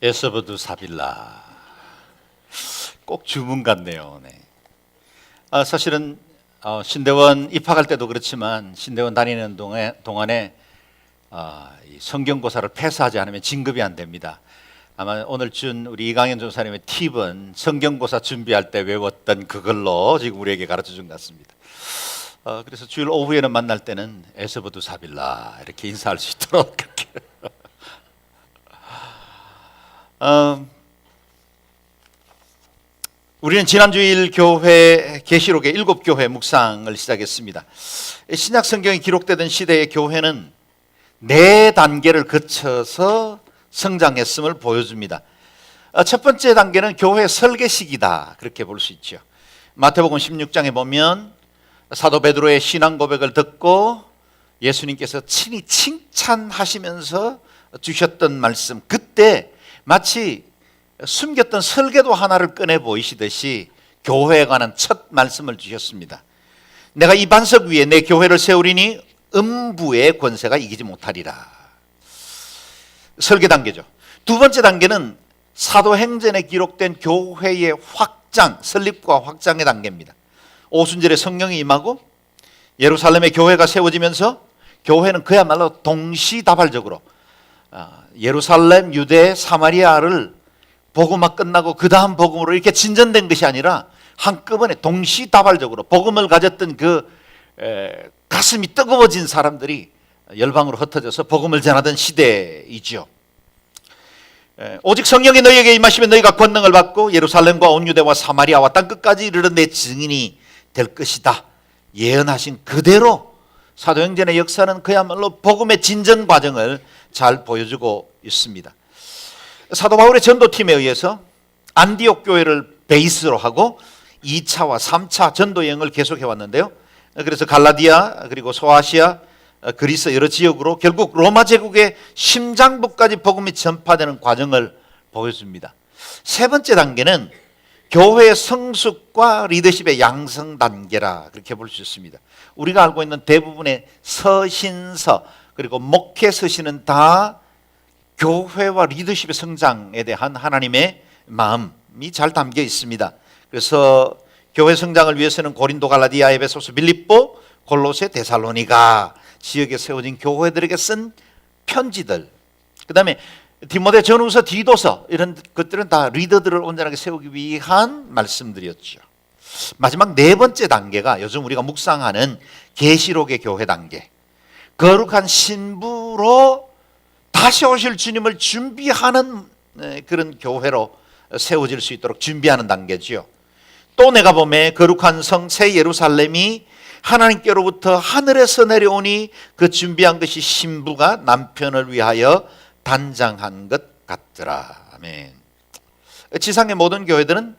에서버두 사빌라. 꼭 주문 같네요. 네. 사실은 신대원 입학할 때도 그렇지만 신대원 다니는 동안에 이 성경고사를 패스하지 않으면 진급이 안 됩니다. 아마 오늘 준 우리 이강현 전사님의 팁은 성경고사 준비할 때 외웠던 그걸로 지금 우리에게 가르쳐 준 것 같습니다. 그래서 주일 오후에는 만날 때는 에서버두 사빌라 이렇게 인사할 수 있도록 그렇게. 우리는 지난주일 교회 계시록의 7교회 묵상을 시작했습니다. 신약 성경에 기록되던 시대의 교회는 4단계를 거쳐서 성장했음을 보여줍니다. 첫 번째 단계는 교회 설계 시기다, 그렇게 볼 수 있죠. 마태복음 16장에 보면 사도 베드로의 신앙 고백을 듣고 예수님께서 친히 칭찬하시면서 주셨던 말씀, 그때 마치 숨겼던 설계도 하나를 꺼내 보이시듯이 교회에 관한 첫 말씀을 주셨습니다. 내가 이 반석 위에 내 교회를 세우리니 음부의 권세가 이기지 못하리라. 설계 단계죠. 두 번째 단계는 사도행전에 기록된 교회의 확장, 설립과 확장의 단계입니다. 오순절에 성령이 임하고 예루살렘의 교회가 세워지면서 교회는 그야말로 동시다발적으로 예루살렘, 유대, 사마리아를 복음화 끝나고 그 다음 복음으로 이렇게 진전된 것이 아니라 한꺼번에 동시다발적으로 복음을 가졌던 가슴이 뜨거워진 사람들이 열방으로 흩어져서 복음을 전하던 시대이죠. 오직 성령이 너희에게 임하시면 너희가 권능을 받고 예루살렘과 온 유대와 사마리아와 땅끝까지 이르러 내 증인이 될 것이다. 예언하신 그대로 사도행전의 역사는 그야말로 복음의 진전 과정을 잘 보여주고 있습니다. 사도 바울의 전도팀에 의해서 안디옥 교회를 베이스로 하고 2차와 3차 전도 여행을 계속해 왔는데요. 그래서 갈라디아 그리고 소아시아, 그리스 여러 지역으로 결국 로마 제국의 심장부까지 복음이 전파되는 과정을 보여줍니다. 세 번째 단계는 교회의 성숙과 리더십의 양성 단계라 그렇게 볼 수 있습니다. 우리가 알고 있는 대부분의 서신서 그리고 목회 서신은 다 교회와 리더십의 성장에 대한 하나님의 마음이 잘 담겨 있습니다. 그래서 교회 성장을 위해서는 고린도, 갈라디아, 에베소서, 빌립보, 골로새, 데살로니가 지역에 세워진 교회들에게 쓴 편지들, 그 다음에 디모데 전후서, 디도서, 이런 것들은 다 리더들을 온전하게 세우기 위한 말씀들이었죠. 마지막 네 번째 단계가 요즘 우리가 묵상하는 계시록의 교회 단계, 거룩한 신부로 다시 오실 주님을 준비하는 그런 교회로 세워질 수 있도록 준비하는 단계지요. 또 내가 보매 거룩한 성 새 예루살렘이 하나님께로부터 하늘에서 내려오니 그 준비한 것이 신부가 남편을 위하여 단장한 것 같더라. 아멘. 지상의 모든 교회들은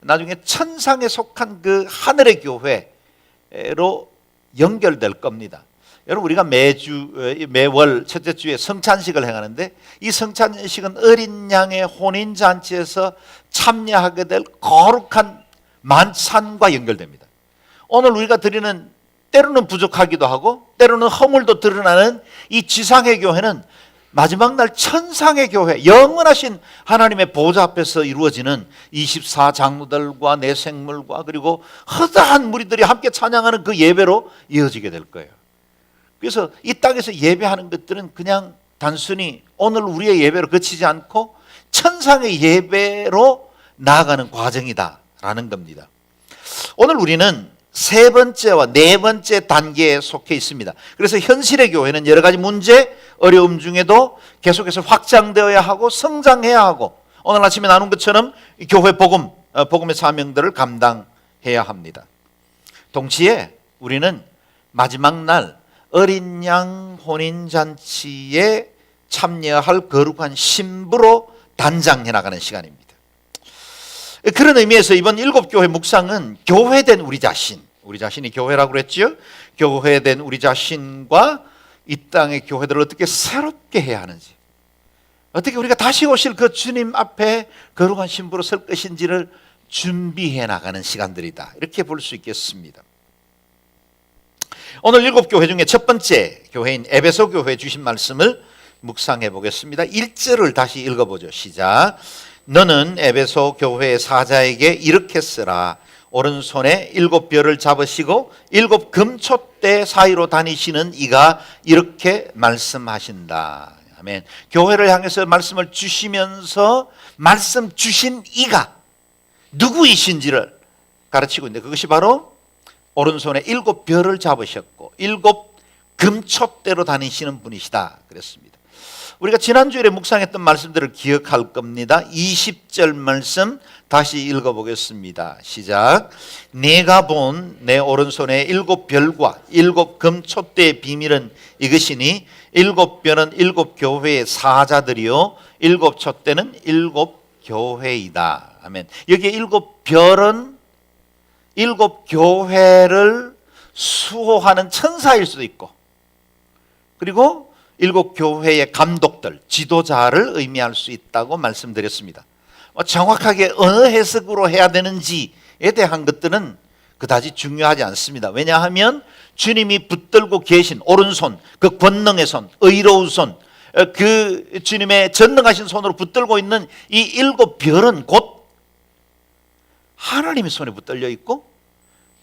나중에 천상에 속한 그 하늘의 교회로 연결될 겁니다. 여러분, 우리가 매월 첫째 주에 성찬식을 행하는데 이 성찬식은 어린 양의 혼인잔치에서 참여하게 될 거룩한 만찬과 연결됩니다. 오늘 우리가 드리는 때로는 부족하기도 하고 때로는 허물도 드러나는 이 지상의 교회는 마지막 날 천상의 교회, 영원하신 하나님의 보좌 앞에서 이루어지는 24장로들과 내생물과 그리고 허다한 무리들이 함께 찬양하는 그 예배로 이어지게 될 거예요. 그래서 이 땅에서 예배하는 것들은 그냥 단순히 오늘 우리의 예배로 그치지 않고 천상의 예배로 나아가는 과정이다라는 겁니다. 오늘 우리는 세 번째와 네 번째 단계에 속해 있습니다. 그래서 현실의 교회는 여러 가지 문제, 어려움 중에도 계속해서 확장되어야 하고 성장해야 하고 오늘 아침에 나눈 것처럼 교회 복음의 사명들을 감당해야 합니다. 동시에 우리는 마지막 날 어린 양 혼인잔치에 참여할 거룩한 신부로 단장해 나가는 시간입니다. 그런 의미에서 이번 7교회 묵상은 교회된 우리 자신이 교회라고 그랬죠. 교회된 우리 자신과 이 땅의 교회들을 어떻게 새롭게 해야 하는지, 어떻게 우리가 다시 오실 그 주님 앞에 거룩한 신부로 설 것인지를 준비해 나가는 시간들이다, 이렇게 볼 수 있겠습니다. 오늘 7교회 중에 첫 번째 교회인 에베소 교회에 주신 말씀을 묵상해 보겠습니다. 1절을 다시 읽어보죠. 시작. 너는 에베소 교회의 사자에게 이렇게 쓰라. 오른손에 7별을 잡으시고 7 금촛대 사이로 다니시는 이가 이렇게 말씀하신다. 아멘. 교회를 향해서 말씀을 주시면서 말씀 주신 이가 누구이신지를 가르치고 있는데, 그것이 바로 오른손에 7별을 잡으셨고 7 금촛대로 다니시는 분이시다 그랬습니다. 우리가 지난주에 묵상했던 말씀들을 기억할 겁니다. 20절 말씀 다시 읽어보겠습니다. 시작. 내가 본 내 오른손에 7별과 7 금촛대의 비밀은 이것이니 7별은 7 교회의 사자들이요 7 촛대는 7 교회이다. 아멘. 여기에 7별은 7 교회를 수호하는 천사일 수도 있고, 그리고 7 교회의 감독들, 지도자를 의미할 수 있다고 말씀드렸습니다. 정확하게 어느 해석으로 해야 되는지에 대한 것들은 그다지 중요하지 않습니다. 왜냐하면 주님이 붙들고 계신 오른손, 그 권능의 손, 의로운 손, 그 주님의 전능하신 손으로 붙들고 있는 이 7별은 곧 하나님의 손에 붙들려 있고,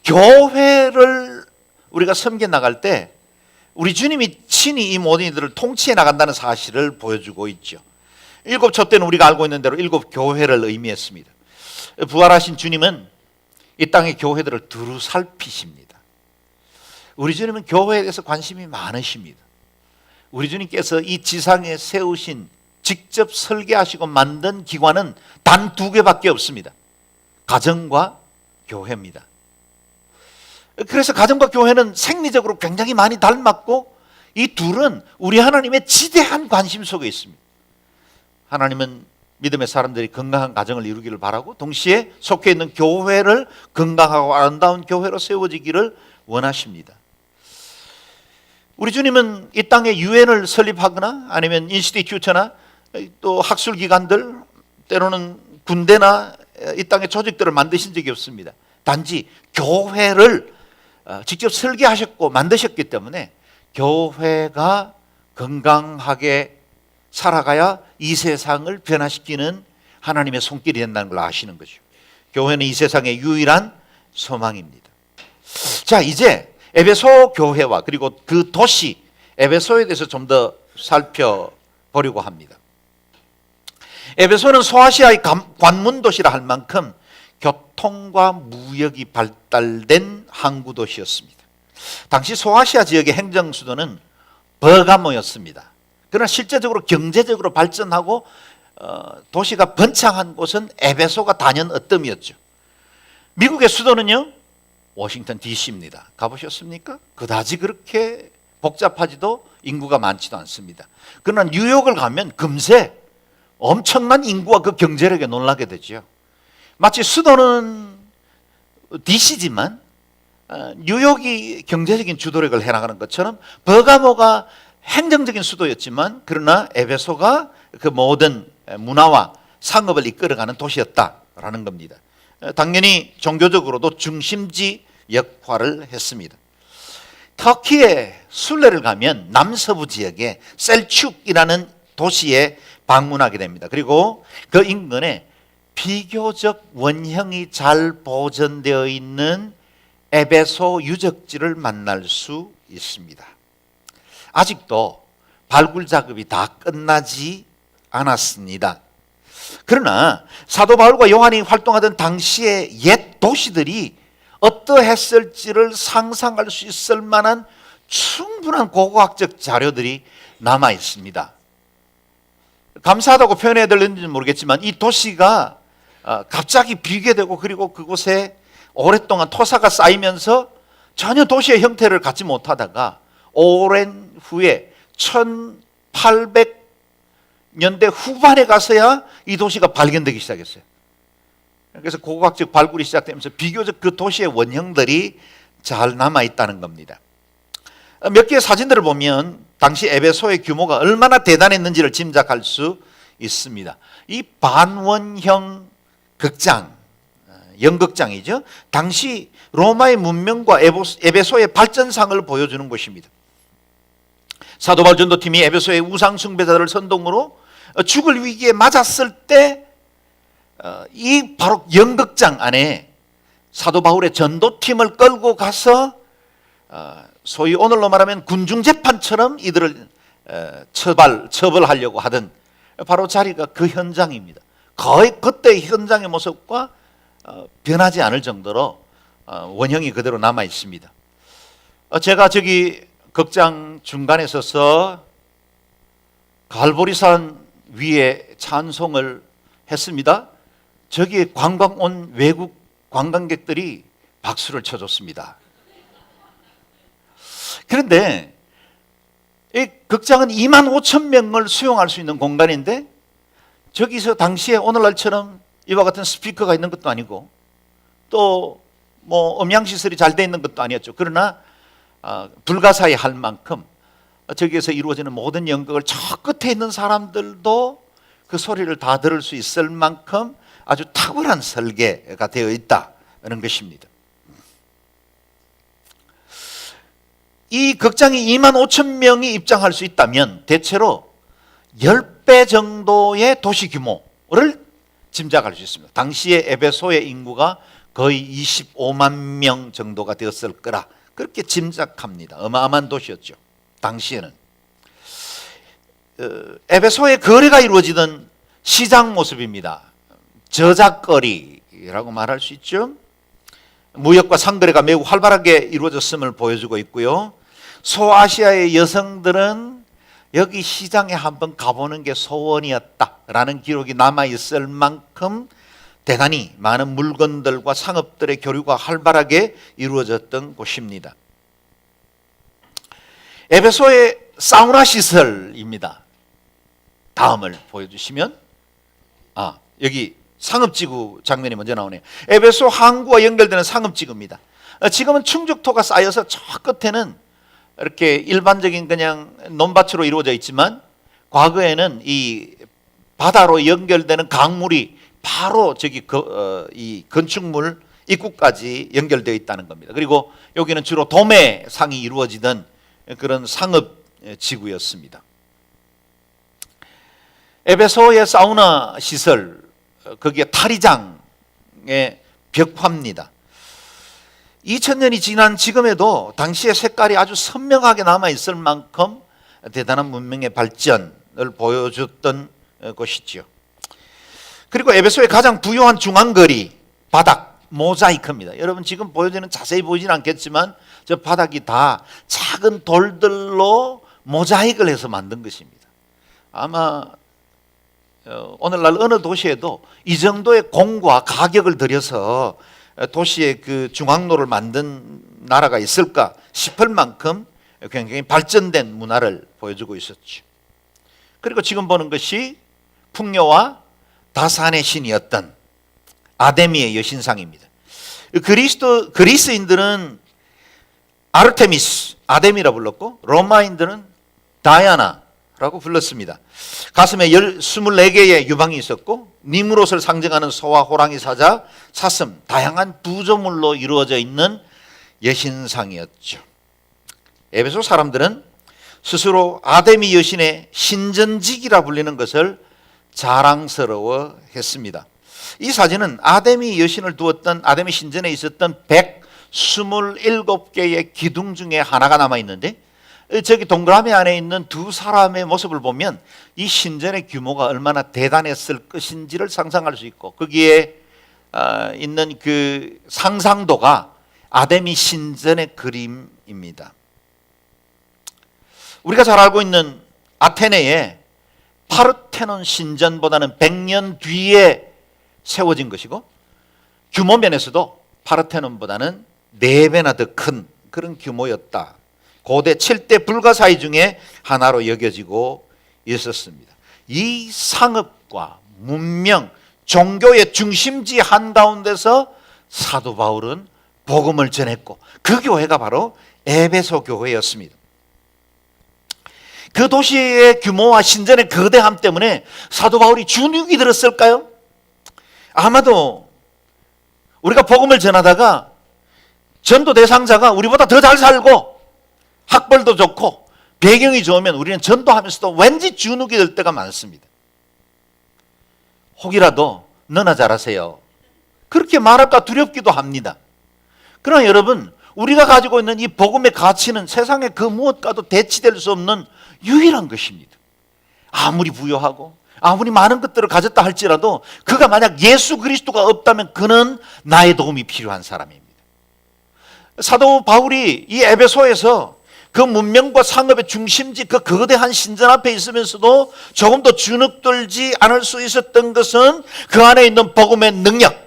교회를 우리가 섬겨 나갈 때 우리 주님이 친히 이 모든 이들을 통치해 나간다는 사실을 보여주고 있죠. 7 촛대는 우리가 알고 있는 대로 7 교회를 의미했습니다. 부활하신 주님은 이 땅의 교회들을 두루 살피십니다. 우리 주님은 교회에 대해서 관심이 많으십니다. 우리 주님께서 이 지상에 세우신, 직접 설계하시고 만든 기관은 단 2개밖에 없습니다. 가정과 교회입니다. 그래서 가정과 교회는 생리적으로 굉장히 많이 닮았고, 이 둘은 우리 하나님의 지대한 관심 속에 있습니다. 하나님은 믿음의 사람들이 건강한 가정을 이루기를 바라고, 동시에 속해 있는 교회를 건강하고 아름다운 교회로 세워지기를 원하십니다. 우리 주님은 이 땅에 유엔을 설립하거나 아니면 인스티튜트나 또 학술기관들, 때로는 군대나 이 땅의 조직들을 만드신 적이 없습니다. 단지 교회를 직접 설계하셨고 만드셨기 때문에 교회가 건강하게 살아가야 이 세상을 변화시키는 하나님의 손길이 된다는 걸 아시는 거죠. 교회는 이 세상의 유일한 소망입니다. 자, 이제 에베소 교회와 그리고 그 도시 에베소에 대해서 좀 더 살펴보려고 합니다. 에베소는 소아시아의 관문 도시라 할 만큼 교통과 무역이 발달된 항구 도시였습니다. 당시 소아시아 지역의 행정 수도는 버가모였습니다. 그러나 실제적으로 경제적으로 발전하고 도시가 번창한 곳은 에베소가 단연 어뜸이었죠. 미국의 수도는요, 워싱턴 DC입니다. 가보셨습니까? 그다지 그렇게 복잡하지도 인구가 많지도 않습니다. 그러나 뉴욕을 가면 금세 엄청난 인구와 그 경제력에 놀라게 되죠. 마치 수도는 DC지만 뉴욕이 경제적인 주도력을 해나가는 것처럼 버가모가 행정적인 수도였지만, 그러나 에베소가 그 모든 문화와 상업을 이끌어가는 도시였다라는 겁니다. 당연히 종교적으로도 중심지 역할을 했습니다. 터키의 순례를 가면 남서부 지역에 셀축이라는 도시에 방문하게 됩니다. 그리고 그 인근에 비교적 원형이 잘 보존되어 있는 에베소 유적지를 만날 수 있습니다. 아직도 발굴 작업이 다 끝나지 않았습니다. 그러나 사도 바울과 요한이 활동하던 당시의 옛 도시들이 어떠했을지를 상상할 수 있을 만한 충분한 고고학적 자료들이 남아 있습니다. 감사하다고 표현해야 될는지는 모르겠지만 이 도시가 갑자기 비게 되고, 그리고 그곳에 오랫동안 토사가 쌓이면서 전혀 도시의 형태를 갖지 못하다가 오랜 후에 1800년대 후반에 가서야 이 도시가 발견되기 시작했어요. 그래서 고고학적 발굴이 시작되면서 비교적 그 도시의 원형들이 잘 남아있다는 겁니다. 몇 개의 사진들을 보면 당시 에베소의 규모가 얼마나 대단했는지를 짐작할 수 있습니다. 이 반원형 극장, 연극장이죠. 당시 로마의 문명과 에베소의 발전상을 보여주는 곳입니다. 사도 바울 전도팀이 에베소의 우상 숭배자들을 선동으로 죽을 위기에 맞았을 때 이 바로 연극장 안에 사도 바울의 전도팀을 끌고 가서 소위 오늘로 말하면 군중재판처럼 이들을 처벌하려고 하던 바로 자리가 그 현장입니다. 거의 그때의 현장의 모습과 변하지 않을 정도로 원형이 그대로 남아 있습니다. 제가 저기 극장 중간에 서서 갈보리산 위에 찬송을 했습니다. 저기에 관광 온 외국 관광객들이 박수를 쳐줬습니다. 그런데 이 극장은 2만 5천 명을 수용할 수 있는 공간인데 저기서 당시에 오늘날처럼 이와 같은 스피커가 있는 것도 아니고 또 뭐 음향시설이 잘 돼 있는 것도 아니었죠. 그러나 불가사의 할 만큼 저기에서 이루어지는 모든 연극을 저 끝에 있는 사람들도 그 소리를 다 들을 수 있을 만큼 아주 탁월한 설계가 되어 있다는 것입니다. 이 극장이 2만 5천 명이 입장할 수 있다면 대체로 10배 정도의 도시 규모를 짐작할 수 있습니다. 당시의 에베소의 인구가 거의 25만 명 정도가 되었을 거라 그렇게 짐작합니다. 어마어마한 도시였죠. 당시에는 에베소의 거래가 이루어지던 시장 모습입니다. 저작거리라고 말할 수 있죠. 무역과 상거래가 매우 활발하게 이루어졌음을 보여주고 있고요. 소아시아의 여성들은 여기 시장에 한번 가보는 게 소원이었다라는 기록이 남아있을 만큼 대단히 많은 물건들과 상업들의 교류가 활발하게 이루어졌던 곳입니다. 에베소의 사우나 시설입니다. 다음을 보여주시면 여기 상업지구 장면이 먼저 나오네요. 에베소 항구와 연결되는 상업지구입니다. 지금은 충족토가 쌓여서 저 끝에는 이렇게 일반적인 그냥 논밭으로 이루어져 있지만 과거에는 이 바다로 연결되는 강물이 바로 저기 이 건축물 입구까지 연결되어 있다는 겁니다. 그리고 여기는 주로 도매상이 이루어지던 그런 상업지구였습니다. 에베소의 사우나 시설, 거기에 탈의장의 벽화입니다. 2000년이 지난 지금에도 당시의 색깔이 아주 선명하게 남아있을 만큼 대단한 문명의 발전을 보여줬던 곳이죠. 그리고 에베소의 가장 부유한 중앙거리, 바닥, 모자이크입니다. 여러분 지금 보여지는 자세히 보이진 않겠지만 저 바닥이 다 작은 돌들로 모자이크를 해서 만든 것입니다. 아마 오늘날 어느 도시에도 이 정도의 공과 가격을 들여서 도시의 그 중앙로를 만든 나라가 있을까 싶을 만큼 굉장히 발전된 문화를 보여주고 있었죠. 그리고 지금 보는 것이 풍요와 다산의 신이었던 아데미의 여신상입니다. 그리스인들은 아르테미스, 아데미라 불렀고 로마인들은 다이아나라고 불렀습니다. 가슴에 24개의 유방이 있었고 니무롯을 상징하는 소와 호랑이 사자, 사슴, 다양한 부조물로 이루어져 있는 여신상이었죠. 에베소 사람들은 스스로 아데미 여신의 신전직이라 불리는 것을 자랑스러워 했습니다. 이 사진은 아데미 여신을 두었던 아데미 신전에 있었던 127개의 기둥 중에 하나가 남아 있는데 저기 동그라미 안에 있는 두 사람의 모습을 보면 이 신전의 규모가 얼마나 대단했을 것인지를 상상할 수 있고 거기에 있는 그 상상도가 아데미 신전의 그림입니다. 우리가 잘 알고 있는 아테네의 파르테논 신전보다는 100년 뒤에 세워진 것이고 규모 면에서도 파르테논보다는 4배나 더 큰 그런 규모였다. 고대 7대 불가사의 중에 하나로 여겨지고 있었습니다. 이 상업과 문명, 종교의 중심지 한가운데서 사도 바울은 복음을 전했고 그 교회가 바로 에베소 교회였습니다. 그 도시의 규모와 신전의 거대함 때문에 사도 바울이 주눅이 들었을까요? 아마도 우리가 복음을 전하다가 전도 대상자가 우리보다 더 잘 살고 학벌도 좋고 배경이 좋으면 우리는 전도하면서도 왠지 주눅이 들 때가 많습니다. 혹이라도 너나 잘하세요. 그렇게 말할까 두렵기도 합니다. 그러나 여러분, 우리가 가지고 있는 이 복음의 가치는 세상의 그 무엇과도 대치될 수 없는 유일한 것입니다. 아무리 부유하고 아무리 많은 것들을 가졌다 할지라도 그가 만약 예수 그리스도가 없다면 그는 나의 도움이 필요한 사람입니다. 사도 바울이 이 에베소에서 그 문명과 상업의 중심지 그 거대한 신전 앞에 있으면서도 조금도 주눅들지 않을 수 있었던 것은 그 안에 있는 복음의 능력,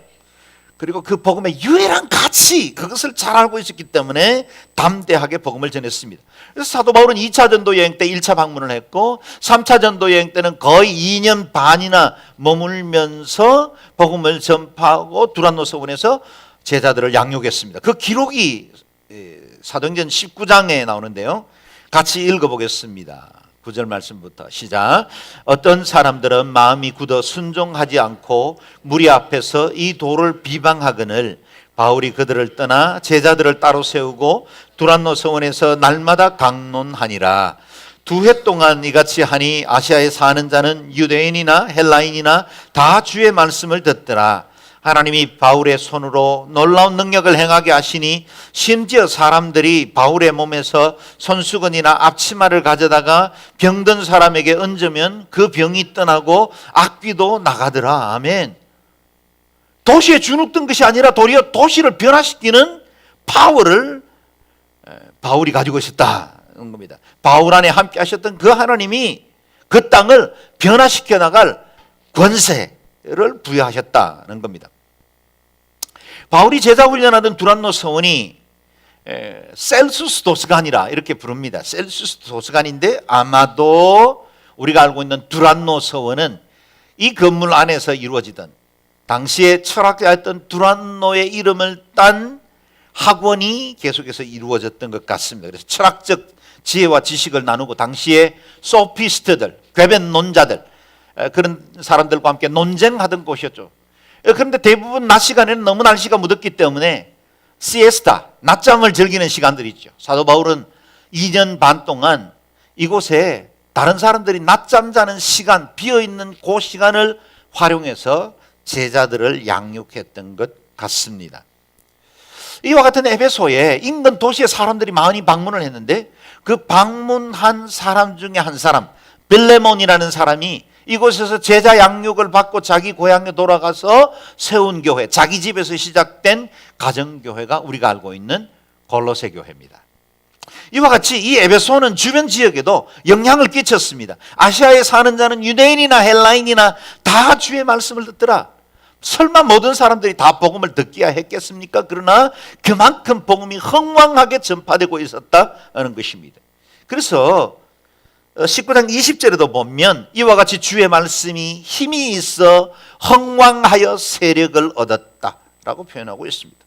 그리고 그 복음의 유일한 가치, 그것을 잘 알고 있었기 때문에 담대하게 복음을 전했습니다. 그래서 사도 바울은 2차 전도 여행 때 1차 방문을 했고 3차 전도 여행 때는 거의 2년 반이나 머물면서 복음을 전파하고 두란노 서원에서 제자들을 양육했습니다. 그 기록이 사도행전 19장에 나오는데요. 같이 읽어보겠습니다. 9절 말씀부터 시작. 어떤 사람들은 마음이 굳어 순종하지 않고 무리 앞에서 이 도를 비방하거늘 바울이 그들을 떠나 제자들을 따로 세우고 두란노 서원에서 날마다 강론하니라. 2해 동안 이같이 하니 아시아에 사는 자는 유대인이나 헬라인이나 다 주의 말씀을 듣더라. 하나님이 바울의 손으로 놀라운 능력을 행하게 하시니 심지어 사람들이 바울의 몸에서 손수건이나 앞치마를 가져다가 병든 사람에게 얹으면 그 병이 떠나고 악귀도 나가더라. 아멘. 도시에 주눅든 것이 아니라 도리어 도시를 변화시키는 파워를 바울이 가지고 있었다는 겁니다. 바울 안에 함께 하셨던 그 하나님이 그 땅을 변화시켜 나갈 권세를 부여하셨다는 겁니다. 바울이 제자 훈련하던 두란노 서원이 셀수스 도서관이라 이렇게 부릅니다. 셀수스 도서관인데 아마도 우리가 알고 있는 두란노 서원은 이 건물 안에서 이루어지던 당시에 철학자였던 두란노의 이름을 딴 학원이 계속해서 이루어졌던 것 같습니다. 그래서 철학적 지혜와 지식을 나누고 당시에 소피스트들, 궤변론자들 그런 사람들과 함께 논쟁하던 곳이었죠. 그런데 대부분 낮 시간에는 너무 날씨가 무덥기 때문에 시에스타, 낮잠을 즐기는 시간들이 있죠. 사도 바울은 2년 반 동안 이곳에 다른 사람들이 낮잠 자는 시간, 비어있는 그 시간을 활용해서 제자들을 양육했던 것 같습니다. 이와 같은 에베소에 인근 도시의 사람들이 많이 방문을 했는데 그 방문한 사람 중에 한 사람, 빌레몬이라는 사람이 이곳에서 제자 양육을 받고 자기 고향에 돌아가서 세운 교회, 자기 집에서 시작된 가정교회가 우리가 알고 있는 골로새 교회입니다. 이와 같이 이 에베소는 주변 지역에도 영향을 끼쳤습니다. 아시아에 사는 자는 유대인이나 헬라인이나 다 주의 말씀을 듣더라. 설마 모든 사람들이 다 복음을 듣기야 했겠습니까? 그러나 그만큼 복음이 흥왕하게 전파되고 있었다는 것입니다. 그래서 19장 20절에도 보면 이와 같이 주의 말씀이 힘이 있어 흥왕하여 세력을 얻었다라고 표현하고 있습니다.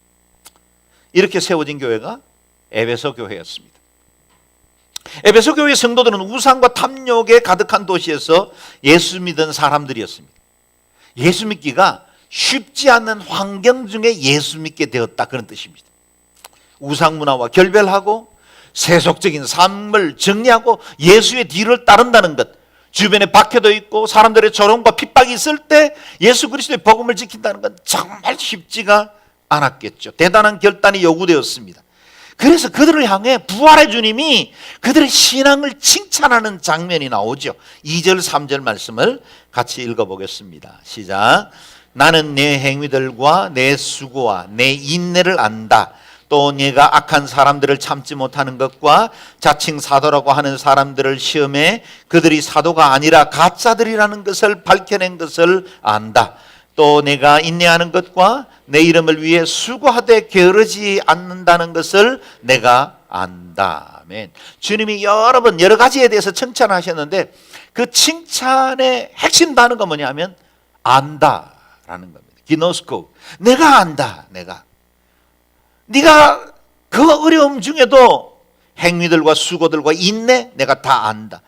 이렇게 세워진 교회가 에베소 교회였습니다. 에베소 교회 성도들은 우상과 탐욕에 가득한 도시에서 예수 믿은 사람들이었습니다. 예수 믿기가 쉽지 않은 환경 중에 예수 믿게 되었다, 그런 뜻입니다. 우상 문화와 결별하고 세속적인 삶을 정리하고 예수의 뒤를 따른다는 것, 주변에 박해도 있고 사람들의 조롱과 핍박이 있을 때 예수 그리스도의 복음을 지킨다는 건 정말 쉽지가 않았겠죠. 대단한 결단이 요구되었습니다. 그래서 그들을 향해 부활의 주님이 그들의 신앙을 칭찬하는 장면이 나오죠. 2절 3절 말씀을 같이 읽어보겠습니다. 시작. 나는 내 행위들과 내 수고와 내 인내를 안다. 또 네가 악한 사람들을 참지 못하는 것과 자칭 사도라고 하는 사람들을 시험해 그들이 사도가 아니라 가짜들이라는 것을 밝혀낸 것을 안다. 또 내가 인내하는 것과 내 이름을 위해 수고하되 게으르지 않는다는 것을 내가 안다. 아멘. 주님이 여러 번 여러 가지에 대해서 칭찬하셨는데 그 칭찬의 핵심 단어가 뭐냐면 안다라는 겁니다. 기노스코. 내가 안다. 네가 그 어려움 중에도 행위들과 수고들과 인내 내가 다 안다.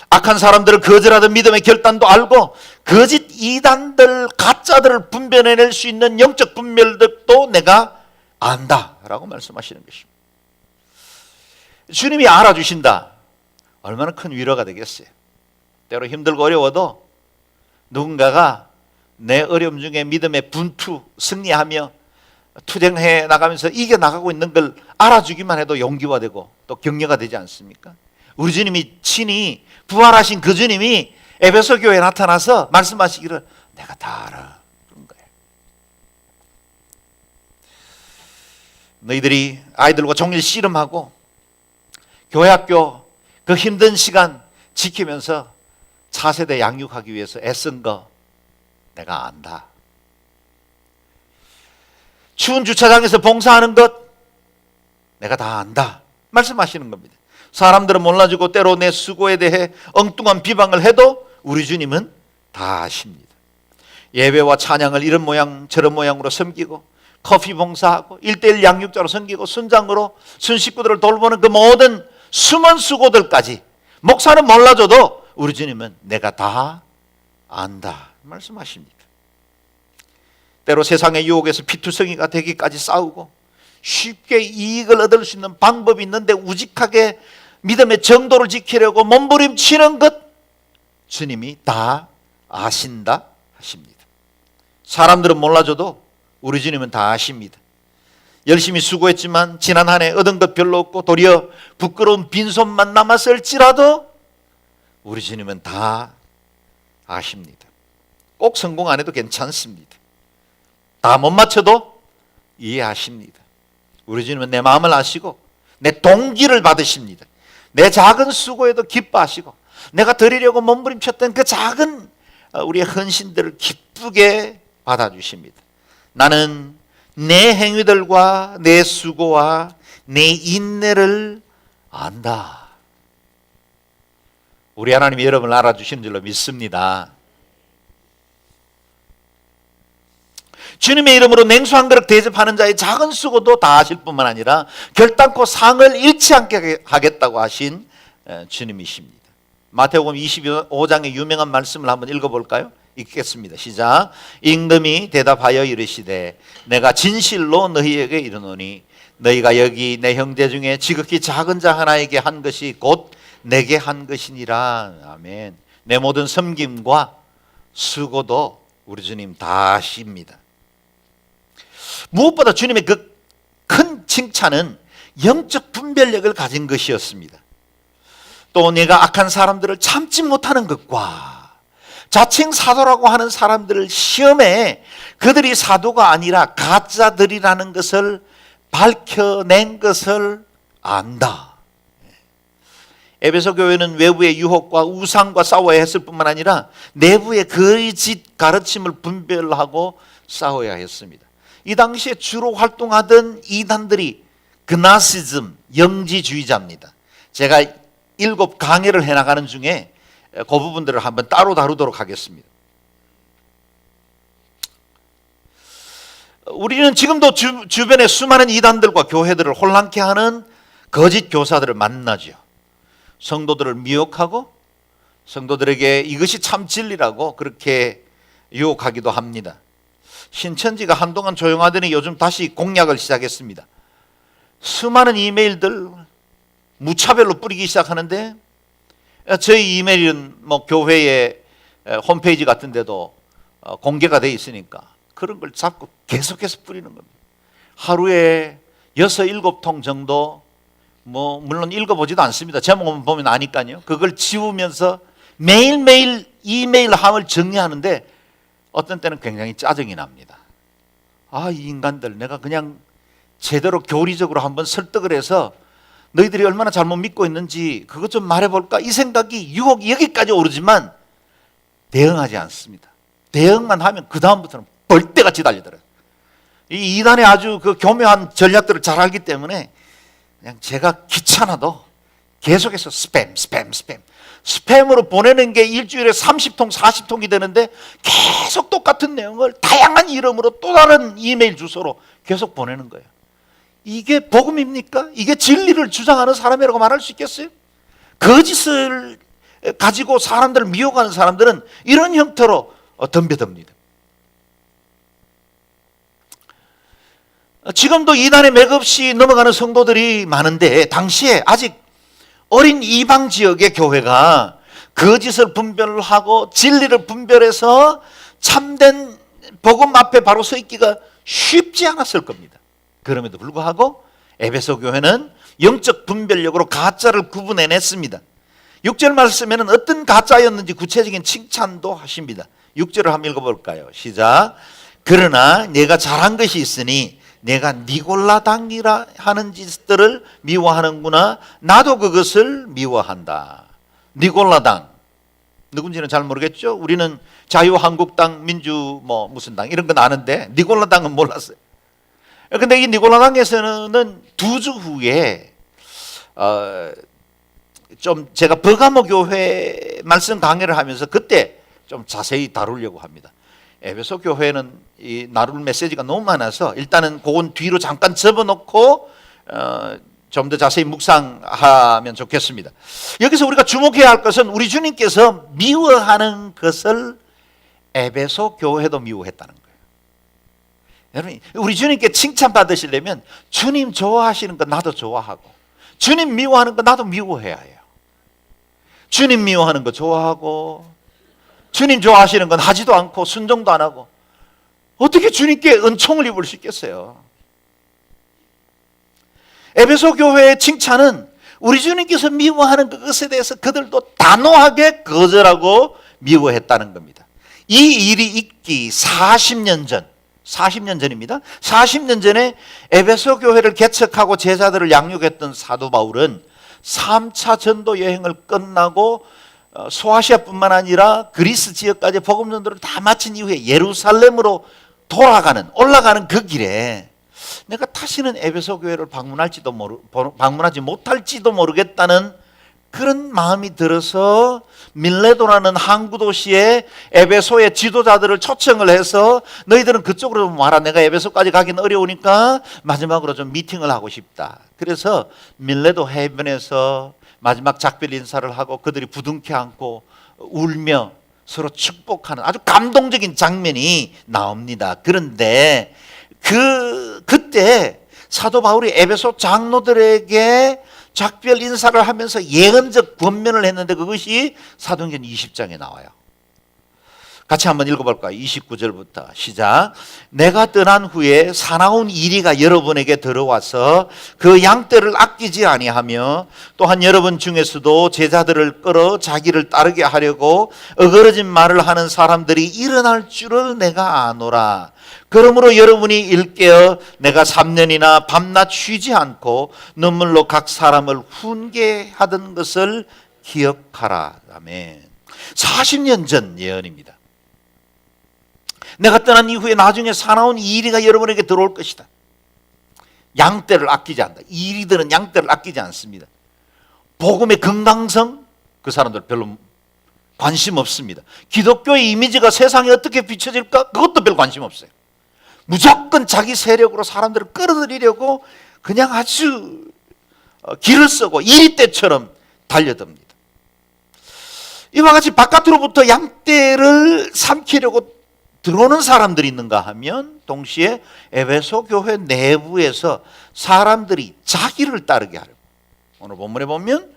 악한 사람들을 거절하던 믿음의 결단도 알고 거짓 이단들 가짜들을 분별해낼 수 있는 영적 분별력도 내가 안다라고 말씀하시는 것입니다. 주님이 알아주신다. 얼마나 큰 위로가 되겠어요. 때로 힘들고 어려워도 누군가가 내 어려움 중에 믿음의 분투, 승리하며 투쟁해 나가면서 이겨나가고 있는 걸 알아주기만 해도 용기가 되고 또 격려가 되지 않습니까? 우리 주님이 친히 부활하신 그 주님이 에베소 교회에 나타나서 말씀하시기를 내가 다 알아. 그런 거예요. 너희들이 아이들과 종일 씨름하고 교회 학교 그 힘든 시간 지키면서 차세대 양육하기 위해서 애쓴 거 내가 안다. 추운 주차장에서 봉사하는 것 내가 다 안다 말씀하시는 겁니다. 사람들은 몰라주고 때로 내 수고에 대해 엉뚱한 비방을 해도 우리 주님은 다 아십니다. 예배와 찬양을 이런 모양 저런 모양으로 섬기고 커피 봉사하고 1:1 양육자로 섬기고 순장으로 순식구들을 돌보는 그 모든 숨은 수고들까지 목사는 몰라줘도 우리 주님은 내가 다 안다 말씀하십니다. 때로 세상의 유혹에서 피투성이가 되기까지 싸우고 쉽게 이익을 얻을 수 있는 방법이 있는데 우직하게 믿음의 정도를 지키려고 몸부림치는 것 주님이 다 아신다 하십니다. 사람들은 몰라줘도 우리 주님은 다 아십니다. 열심히 수고했지만 지난 한 해 얻은 것 별로 없고 도리어 부끄러운 빈손만 남았을지라도 우리 주님은 다 아십니다. 꼭 성공 안 해도 괜찮습니다. 다 못 맞춰도 이해하십니다. 우리 주님은 내 마음을 아시고 내 동기를 받으십니다. 내 작은 수고에도 기뻐하시고 내가 드리려고 몸부림쳤던 그 작은 우리의 헌신들을 기쁘게 받아주십니다. 나는 내 행위들과 내 수고와 내 인내를 안다. 우리 하나님이 여러분을 알아주시는 줄로 믿습니다. 주님의 이름으로 냉수 한 그릇 대접하는 자의 작은 수고도 다 하실 뿐만 아니라 결단코 상을 잃지 않게 하겠다고 하신 주님이십니다. 마태복음 25장의 유명한 말씀을 한번 읽어볼까요? 읽겠습니다. 시작. 임금이 대답하여 이르시되 내가 진실로 너희에게 이르노니 너희가 여기 내 형제 중에 지극히 작은 자 하나에게 한 것이 곧 내게 한 것이니라. 아멘. 내 모든 섬김과 수고도 우리 주님 다 하십니다. 무엇보다 주님의 그 큰 칭찬은 영적 분별력을 가진 것이었습니다. 또 내가 악한 사람들을 참지 못하는 것과 자칭 사도라고 하는 사람들을 시험해 그들이 사도가 아니라 가짜들이라는 것을 밝혀낸 것을 안다. 에베소 교회는 외부의 유혹과 우상과 싸워야 했을 뿐만 아니라 내부의 거짓 가르침을 분별하고 싸워야 했습니다. 이 당시에 주로 활동하던 이단들이 그나시즘, 영지주의자입니다. 제가 7 강의를 해나가는 중에 그 부분들을 한번 따로 다루도록 하겠습니다. 우리는 지금도 주변의 수많은 이단들과 교회들을 혼란케 하는 거짓 교사들을 만나죠. 성도들을 미혹하고 성도들에게 이것이 참 진리라고 그렇게 유혹하기도 합니다. 신천지가 한동안 조용하더니 요즘 다시 공략을 시작했습니다. 수많은 이메일들 무차별로 뿌리기 시작하는데 저희 이메일은 뭐 교회의 홈페이지 같은 데도 공개가 돼 있으니까 그런 걸 잡고 계속해서 뿌리는 겁니다. 하루에 6, 7통 정도 뭐 물론 읽어보지도 않습니다. 제목만 보면 아니까요. 그걸 지우면서 매일매일 이메일 함을 정리하는데 어떤 때는 굉장히 짜증이 납니다. 아, 이 인간들 내가 그냥 제대로 교리적으로 한번 설득을 해서 너희들이 얼마나 잘못 믿고 있는지 그것 좀 말해볼까 이 생각이 유혹이 여기까지 오르지만 대응하지 않습니다. 대응만 하면 그 다음부터는 벌떼같이 달리더라고요. 이 이단의 아주 그 교묘한 전략들을 잘 알기 때문에 그냥 제가 귀찮아도 계속해서 스팸으로 보내는 게 일주일에 30통 40통이 되는데 계속 똑같은 내용을 다양한 이름으로 또 다른 이메일 주소로 계속 보내는 거예요. 이게 복음입니까? 이게 진리를 주장하는 사람이라고 말할 수 있겠어요? 거짓을 가지고 사람들을 미혹하는 사람들은 이런 형태로 덤벼듭니다. 지금도 이단에 맥없이 넘어가는 성도들이 많은데 당시에 아직 어린 이방 지역의 교회가 거짓을 분별하고 진리를 분별해서 참된 복음 앞에 바로 서 있기가 쉽지 않았을 겁니다. 그럼에도 불구하고 에베소 교회는 영적 분별력으로 가짜를 구분해냈습니다. 6절 말씀에는 어떤 가짜였는지 구체적인 칭찬도 하십니다. 6절을 한번 읽어볼까요? 시작. 그러나 내가 잘한 것이 있으니 내가 니골라당이라 하는 짓들을 미워하는구나. 나도 그것을 미워한다. 니골라당 누군지는 잘 모르겠죠. 우리는 자유한국당, 민주 무슨 당 이런 건 아는데 니골라당은 몰랐어요. 근데 이 니골라당에서는 2주 후에 좀 제가 버가모 교회 말씀 강의를 하면서 그때 좀 자세히 다루려고 합니다. 에베소 교회는 이 나눌 메시지가 너무 많아서 일단은 그건 뒤로 잠깐 접어놓고 좀 더 자세히 묵상하면 좋겠습니다. 여기서 우리가 주목해야 할 것은 우리 주님께서 미워하는 것을 에베소 교회도 미워했다는 거예요. 여러분, 우리 주님께 칭찬 받으시려면 주님 좋아하시는 거 나도 좋아하고 주님 미워하는 거 나도 미워해야 해요. 주님 미워하는 거 좋아하고 주님 좋아하시는 건 하지도 않고 순종도 안 하고 어떻게 주님께 은총을 입을 수 있겠어요? 에베소 교회의 칭찬은 우리 주님께서 미워하는 그것에 대해서 그들도 단호하게 거절하고 미워했다는 겁니다. 이 일이 있기 40년 전입니다. 40년 전에 에베소 교회를 개척하고 제자들을 양육했던 사도 바울은 3차 전도 여행을 끝나고 소아시아뿐만 아니라 그리스 지역까지 복음 전도를 다 마친 이후에 예루살렘으로 올라가는 그 길에 내가 다시는 에베소 교회를 방문하지 못할지도 모르겠다는 그런 마음이 들어서 밀레도라는 항구 도시에 에베소의 지도자들을 초청을 해서 너희들은 그쪽으로 와라. 내가 에베소까지 가기는 어려우니까 마지막으로 좀 미팅을 하고 싶다. 그래서 밀레도 해변에서 마지막 작별 인사를 하고 그들이 부둥켜 안고 울며 서로 축복하는 아주 감동적인 장면이 나옵니다. 그런데 그때 사도 바울이 에베소 장로들에게 작별 인사를 하면서 예언적 권면을 했는데 그것이 사도행전 20장에 나와요. 같이 한번 읽어볼까요? 29절부터 시작. 내가 떠난 후에 사나운 이리가 여러분에게 들어와서 그 양떼를 아끼지 아니하며 또한 여러분 중에서도 제자들을 끌어 자기를 따르게 하려고 어그러진 말을 하는 사람들이 일어날 줄을 내가 아노라. 그러므로 여러분이 일깨어 내가 3년이나 밤낮 쉬지 않고 눈물로 각 사람을 훈계하던 것을 기억하라. 아멘. 40년 전 예언입니다. 내가 떠난 이후에 나중에 사나운 이리가 여러분에게 들어올 것이다. 양떼를 아끼지 않는다. 이리들은 양떼를 아끼지 않습니다. 복음의 건강성 그 사람들 별로 관심 없습니다. 기독교의 이미지가 세상에 어떻게 비춰질까? 그것도 별 관심 없어요. 무조건 자기 세력으로 사람들을 끌어들이려고 그냥 아주 길을 쓰고 이리떼처럼 달려듭니다. 이와 같이 바깥으로부터 양떼를 삼키려고 들어오는 사람들이 있는가 하면 동시에 에베소 교회 내부에서 사람들이 자기를 따르게 하려고, 오늘 본문에 보면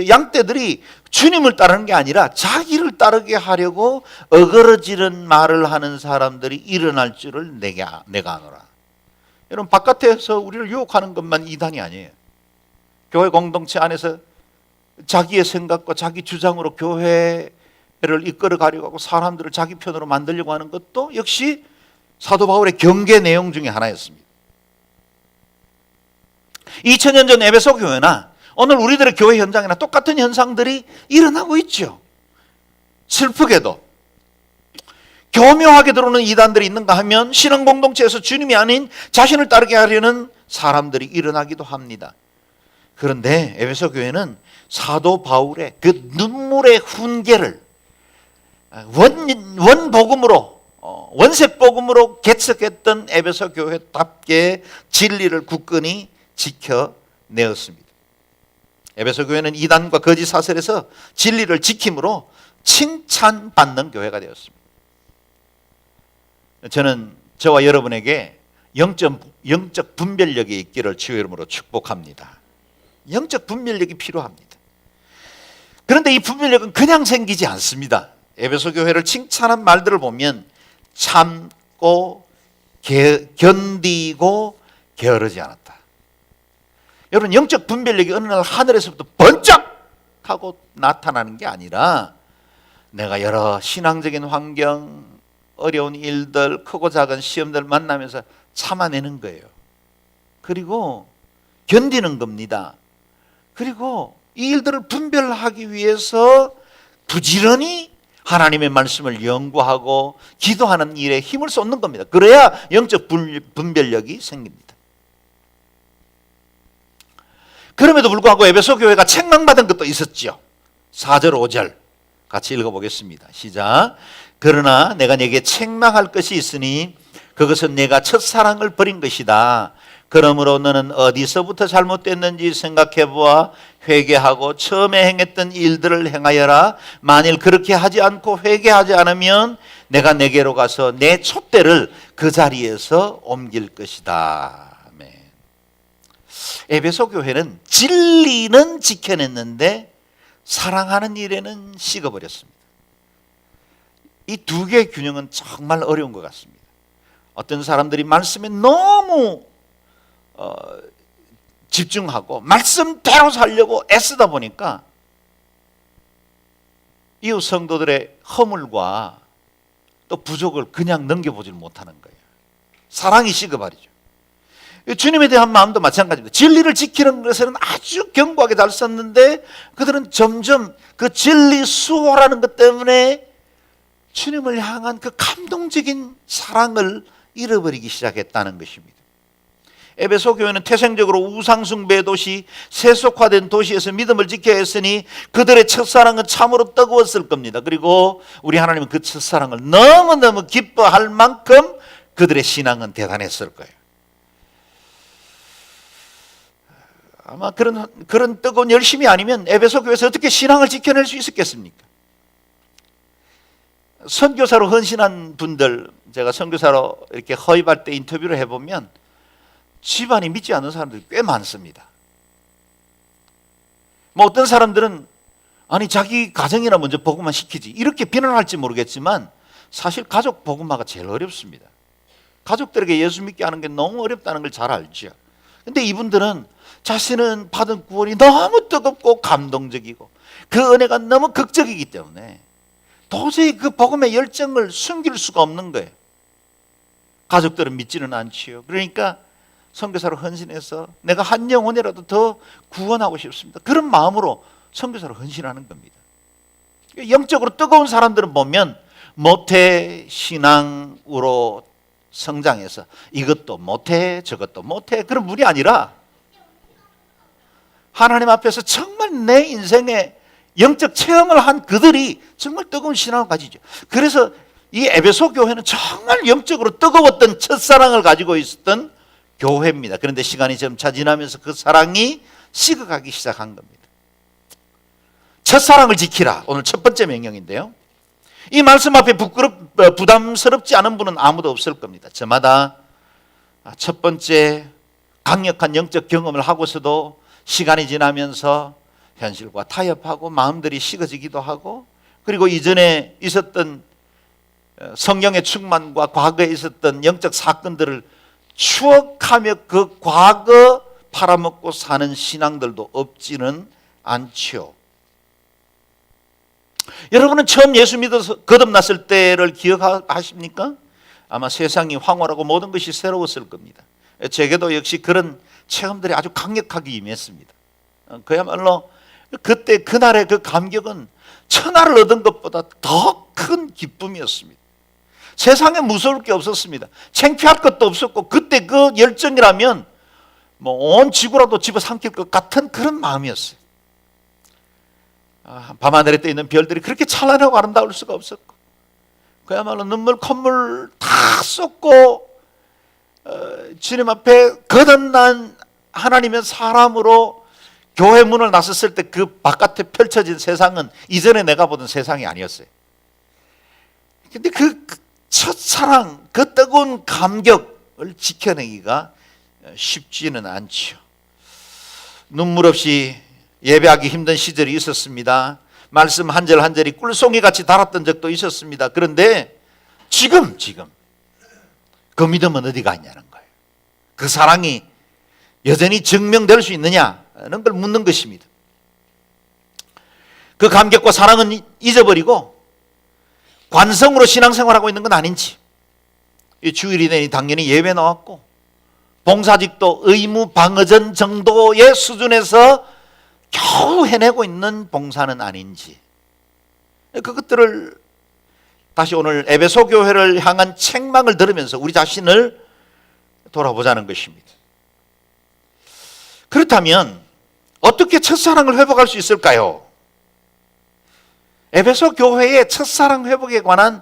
양떼들이 주님을 따르는 게 아니라 자기를 따르게 하려고 어그러지는 말을 하는 사람들이 일어날 줄을 내가 아노라. 여러분, 바깥에서 우리를 유혹하는 것만 이단이 아니에요. 교회 공동체 안에서 자기의 생각과 자기 주장으로 교회를 이끌어 가려고 하고 사람들을 자기 편으로 만들려고 하는 것도 역시 사도 바울의 경계 내용 중에 하나였습니다. 2000년 전 에베소 교회나 오늘 우리들의 교회 현장이나 똑같은 현상들이 일어나고 있죠. 슬프게도 교묘하게 들어오는 이단들이 있는가 하면 신앙 공동체에서 주님이 아닌 자신을 따르게 하려는 사람들이 일어나기도 합니다. 그런데 에베소 교회는 사도 바울의 그 눈물의 훈계를 원복음으로 원색복음으로 개척했던 에베소 교회답게 진리를 굳건히 지켜내었습니다. 에베소 교회는 이단과 거짓 사설에서 진리를 지킴으로 칭찬받는 교회가 되었습니다. 저는 저와 여러분에게 영적 분별력이 있기를 주의 이름으로 축복합니다. 영적 분별력이 필요합니다. 그런데 이 분별력은 그냥 생기지 않습니다. 에베소 교회를 칭찬한 말들을 보면 참고 견디고 게으르지 않았다. 여러분, 영적 분별력이 어느 날 하늘에서부터 번쩍 하고 나타나는 게 아니라 내가 여러 신앙적인 환경, 어려운 일들, 크고 작은 시험들 만나면서 참아내는 거예요. 그리고 견디는 겁니다. 그리고 이 일들을 분별하기 위해서 부지런히 하나님의 말씀을 연구하고 기도하는 일에 힘을 쏟는 겁니다. 그래야 영적 분별력이 생깁니다. 그럼에도 불구하고 에베소 교회가 책망받은 것도 있었죠. 4절 5절 같이 읽어보겠습니다. 시작. 그러나 내가 네게 책망할 것이 있으니 그것은 내가 첫사랑을 버린 것이다. 그러므로 너는 어디서부터 잘못됐는지 생각해보아 회개하고 처음에 행했던 일들을 행하여라. 만일 그렇게 하지 않고 회개하지 않으면 내가 네게로 가서 내 촛대를 그 자리에서 옮길 것이다. 아멘. 에베소 교회는 진리는 지켜냈는데 사랑하는 일에는 식어버렸습니다. 이 두 개의 균형은 정말 어려운 것 같습니다. 어떤 사람들이 말씀에 너무 집중하고 말씀대로 살려고 애쓰다 보니까 이웃 성도들의 허물과 또 부족을 그냥 넘겨보질 못하는 거예요. 사랑이 식어버리죠. 주님에 대한 마음도 마찬가지입니다. 진리를 지키는 것에는 아주 견고하게 잘 썼는데 그들은 점점 그 진리 수호라는 것 때문에 주님을 향한 그 감동적인 사랑을 잃어버리기 시작했다는 것입니다. 에베소 교회는 태생적으로 우상숭배 도시, 세속화된 도시에서 믿음을 지켜야 했으니 그들의 첫사랑은 참으로 뜨거웠을 겁니다. 그리고 우리 하나님은 그 첫사랑을 너무너무 기뻐할 만큼 그들의 신앙은 대단했을 거예요. 아마 그런 뜨거운 열심이 아니면 에베소 교회에서 어떻게 신앙을 지켜낼 수 있었겠습니까? 선교사로 헌신한 분들, 제가 선교사로 이렇게 허입할 때 인터뷰를 해보면 집안이 믿지 않는 사람들이 꽤 많습니다. 뭐 어떤 사람들은 아니 자기 가정이나 먼저 복음화 시키지 이렇게 비난할지 모르겠지만 사실 가족 복음화가 제일 어렵습니다. 가족들에게 예수 믿게 하는 게 너무 어렵다는 걸 잘 알죠. 근데 이분들은 자신은 받은 구원이 너무 뜨겁고 감동적이고 그 은혜가 너무 극적이기 때문에 도저히 그 복음의 열정을 숨길 수가 없는 거예요. 가족들은 믿지는 않지요. 그러니까 선교사로 헌신해서 내가 한 영혼이라도 더 구원하고 싶습니다. 그런 마음으로 선교사로 헌신하는 겁니다. 영적으로 뜨거운 사람들은 보면 모태 신앙으로 성장해서 이것도 못해 저것도 못해 그런 분이 아니라 하나님 앞에서 정말 내 인생에 영적 체험을 한 그들이 정말 뜨거운 신앙을 가지죠. 그래서 이 에베소 교회는 정말 영적으로 뜨거웠던 첫사랑을 가지고 있었던 교회입니다. 그런데 시간이 점차 지나면서 그 사랑이 식어가기 시작한 겁니다. 첫사랑을 지키라. 오늘 첫 번째 명령인데요. 이 말씀 앞에 부담스럽지 않은 분은 아무도 없을 겁니다. 저마다 첫 번째 강력한 영적 경험을 하고서도 시간이 지나면서 현실과 타협하고 마음들이 식어지기도 하고 그리고 이전에 있었던 성령의 충만과 과거에 있었던 영적 사건들을 추억하며 그 과거 팔아먹고 사는 신앙들도 없지는 않죠. 여러분은 처음 예수 믿어서 거듭났을 때를 기억하십니까? 아마 세상이 황홀하고 모든 것이 새로웠을 겁니다. 제게도 역시 그런 체험들이 아주 강력하게 임했습니다. 그야말로 그때 그날의 그 감격은 천하를 얻은 것보다 더 큰 기쁨이었습니다. 세상에 무서울 게 없었습니다. 창피할 것도 없었고 그때 그 열정이라면 뭐 온 지구라도 집어삼킬 것 같은 그런 마음이었어요. 밤하늘에 떠 있는 별들이 그렇게 찬란하고 아름다울 수가 없었고 그야말로 눈물 콧물 다 쏟고 주님 앞에 거듭난 하나님의 사람으로 교회 문을 나섰을 때 그 바깥에 펼쳐진 세상은 이전에 내가 보던 세상이 아니었어요. 근데 그 첫사랑, 그 뜨거운 감격을 지켜내기가 쉽지는 않죠. 눈물 없이 예배하기 힘든 시절이 있었습니다. 말씀 한 절 한 절이 꿀송이같이 달았던 적도 있었습니다. 그런데 지금 그 믿음은 어디 갔냐는 거예요. 그 사랑이 여전히 증명될 수 있느냐는 걸 묻는 것입니다. 그 감격과 사랑은 잊어버리고 관성으로 신앙생활하고 있는 건 아닌지, 이 주일이 되니 당연히 예배 나왔고 봉사직도 의무 방어전 정도의 수준에서 겨우 해내고 있는 봉사는 아닌지, 그것들을 다시 오늘 에베소 교회를 향한 책망을 들으면서 우리 자신을 돌아보자는 것입니다. 그렇다면 어떻게 첫사랑을 회복할 수 있을까요? 에베소 교회의 첫사랑 회복에 관한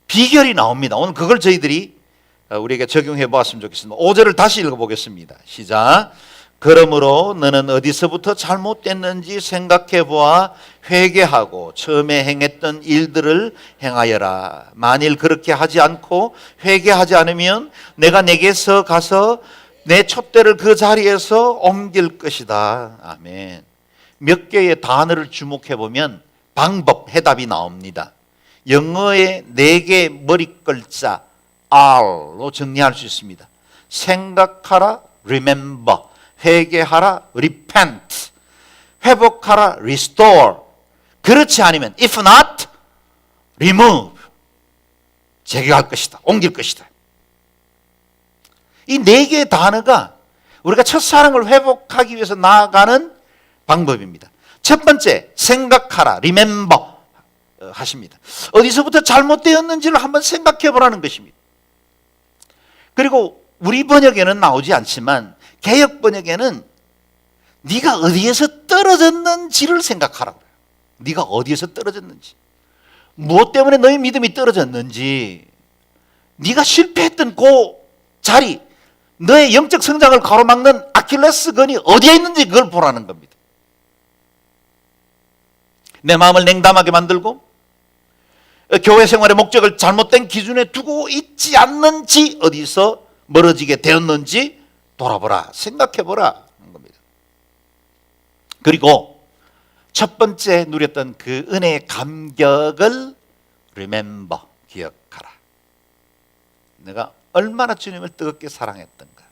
비결이 나옵니다. 오늘 그걸 저희들이 우리에게 적용해 보았으면 좋겠습니다. 5절을 다시 읽어보겠습니다. 시작. 그러므로 너는 어디서부터 잘못됐는지 생각해 보아 회개하고 처음에 행했던 일들을 행하여라. 만일 그렇게 하지 않고 회개하지 않으면 내가 내게서 가서 내 촛대를 그 자리에서 옮길 것이다. 아멘. 몇 개의 단어를 주목해 보면 방법, 해답이 나옵니다. 영어의 4개 머리글자 R로 정리할 수 있습니다. 생각하라, remember. 회개하라, repent. 회복하라, restore. 그렇지 않으면 if not, remove. 제거할 것이다, 옮길 것이다. 이 4개의 단어가 우리가 첫사랑을 회복하기 위해서 나아가는 방법입니다. 첫 번째, 생각하라, remember 하십니다. 어디서부터 잘못되었는지를 한번 생각해 보라는 것입니다. 그리고 우리 번역에는 나오지 않지만 개역 번역에는 네가 어디에서 떨어졌는지를 생각하라고 해요. 네가 어디에서 떨어졌는지, 무엇 때문에 너의 믿음이 떨어졌는지, 네가 실패했던 그 자리, 너의 영적 성장을 가로막는 아킬레스건이 어디에 있는지 그걸 보라는 겁니다. 내 마음을 냉담하게 만들고 교회 생활의 목적을 잘못된 기준에 두고 있지 않는지, 어디서 멀어지게 되었는지 돌아보라, 생각해보라 하는 겁니다. 그리고 첫 번째 누렸던 그 은혜의 감격을 remember, 기억하라. 내가 얼마나 주님을 뜨겁게 사랑했던가,